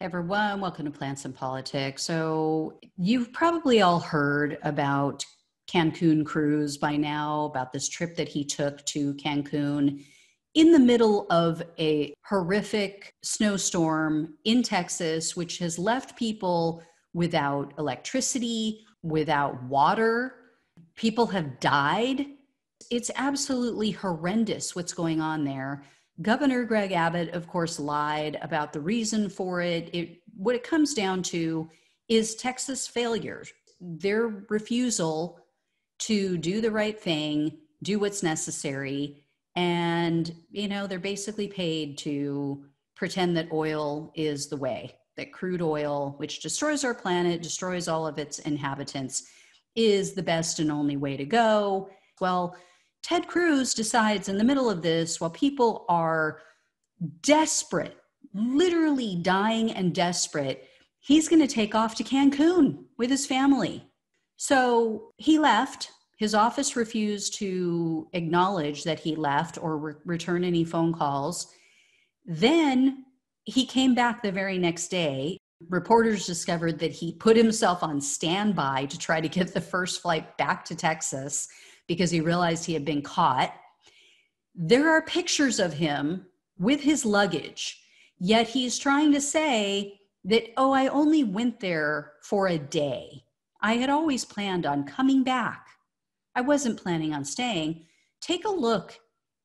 Everyone, welcome to Plants and Politics. So you've probably all heard about Cancun Cruz by now, about this trip that he took to Cancun in the middle of a horrific snowstorm in Texas, which has left people without electricity, without water. People have died. It's absolutely horrendous what's going on there. Governor Greg Abbott, of course, lied about the reason for it. What it comes down to is Texas failure, their refusal to do the right thing, do what's necessary. And, they're basically paid to pretend that oil is the way, that crude oil, which destroys our planet, destroys all of its inhabitants, is the best and only way to go. Well, Ted Cruz decides in the middle of this, while people are desperate, literally dying and desperate, he's going to take off to Cancun with his family. So he left. His office refused to acknowledge that he left or return any phone calls. Then he came back the very next day. Reporters discovered that he put himself on standby to try to get the first flight back to Texas because he realized he had been caught. There are pictures of him with his luggage, yet he's trying to say that, I only went there for a day. I had always planned on coming back. I wasn't planning on staying. Take a look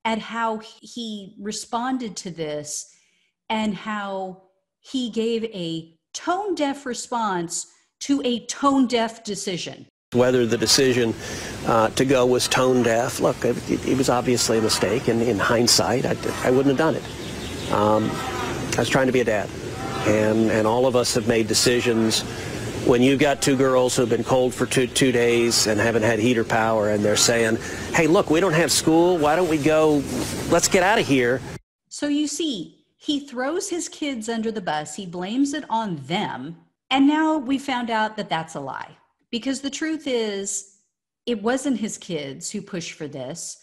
at how he responded to this and how he gave a tone-deaf response to a tone-deaf decision. Whether the decision to go was tone deaf, look, it was obviously a mistake, and in hindsight, I wouldn't have done it. I was trying to be a dad, and all of us have made decisions. When you've got two girls who've been cold for two days and haven't had heater power, and they're saying, hey, look, we don't have school, why don't we go, let's get out of here. So you see, he throws his kids under the bus, he blames it on them, and now we found out that that's a lie. Because the truth is, it wasn't his kids who pushed for this.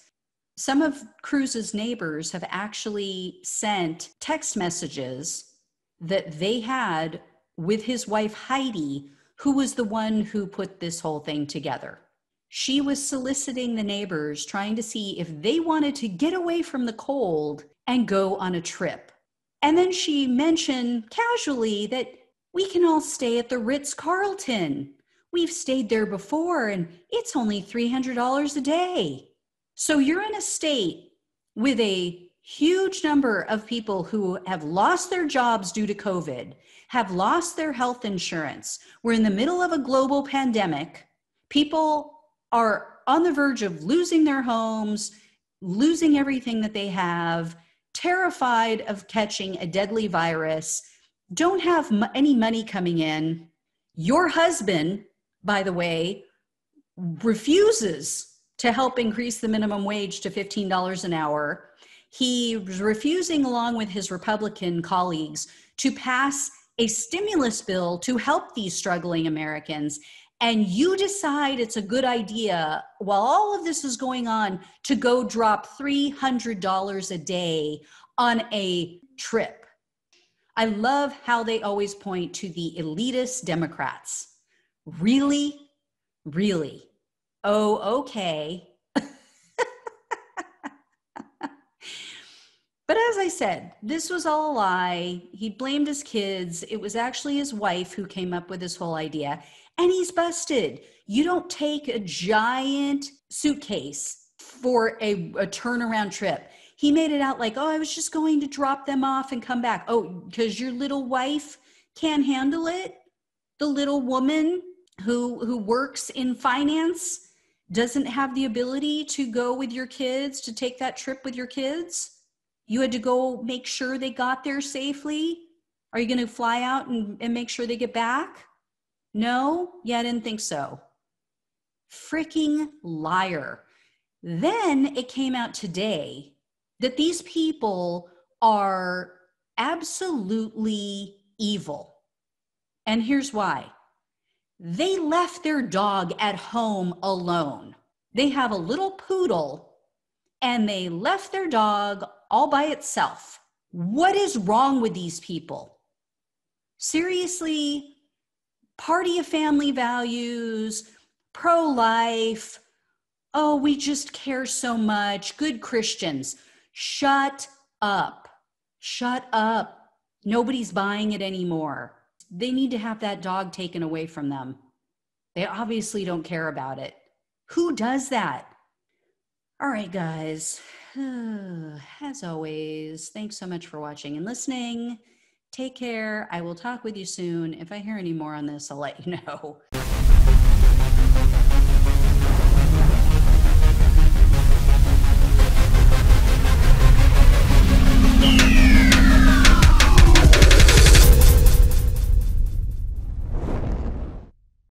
Some of Cruz's neighbors have actually sent text messages that they had with his wife, Heidi, who was the one who put this whole thing together. She was soliciting the neighbors, trying to see if they wanted to get away from the cold and go on a trip. And then she mentioned casually that we can all stay at the Ritz-Carlton. We've stayed there before, and it's only $300 a day. So you're in a state with a huge number of people who have lost their jobs due to COVID, have lost their health insurance. We're in the middle of a global pandemic. People are on the verge of losing their homes, losing everything that they have, terrified of catching a deadly virus, don't have any money coming in. Your husband, by the way, refuses to help increase the minimum wage to $15 an hour. He was refusing, along with his Republican colleagues, to pass a stimulus bill to help these struggling Americans. And you decide it's a good idea, while all of this is going on, to go drop $300 a day on a trip. I love how they always point to the elitist Democrats. Really? Really? Oh, okay. But as I said, this was all a lie. He blamed his kids. It was actually his wife who came up with this whole idea. And he's busted. You don't take a giant suitcase for a turnaround trip. He made it out like, I was just going to drop them off and come back. Oh, because your little wife can't handle it? The little woman who works in finance doesn't have the ability to go with your kids, to take that trip with your kids? You had to go make sure they got there safely? Are you going to fly out and make sure they get back? No? Yeah, I didn't think so. Freaking liar. Then it came out today that these people are absolutely evil. And here's why. They left their dog at home alone. They have a little poodle, and they left their dog all by itself. What is wrong with these people? Seriously, party of family values, pro-life. Oh, we just care so much. Good Christians. Shut up. Shut up. Nobody's buying it anymore. They need to have that dog taken away from them. They obviously don't care about it. Who does that? All right, guys. As always, thanks so much for watching and listening. Take care. I will talk with you soon. If I hear any more on this, I'll let you know.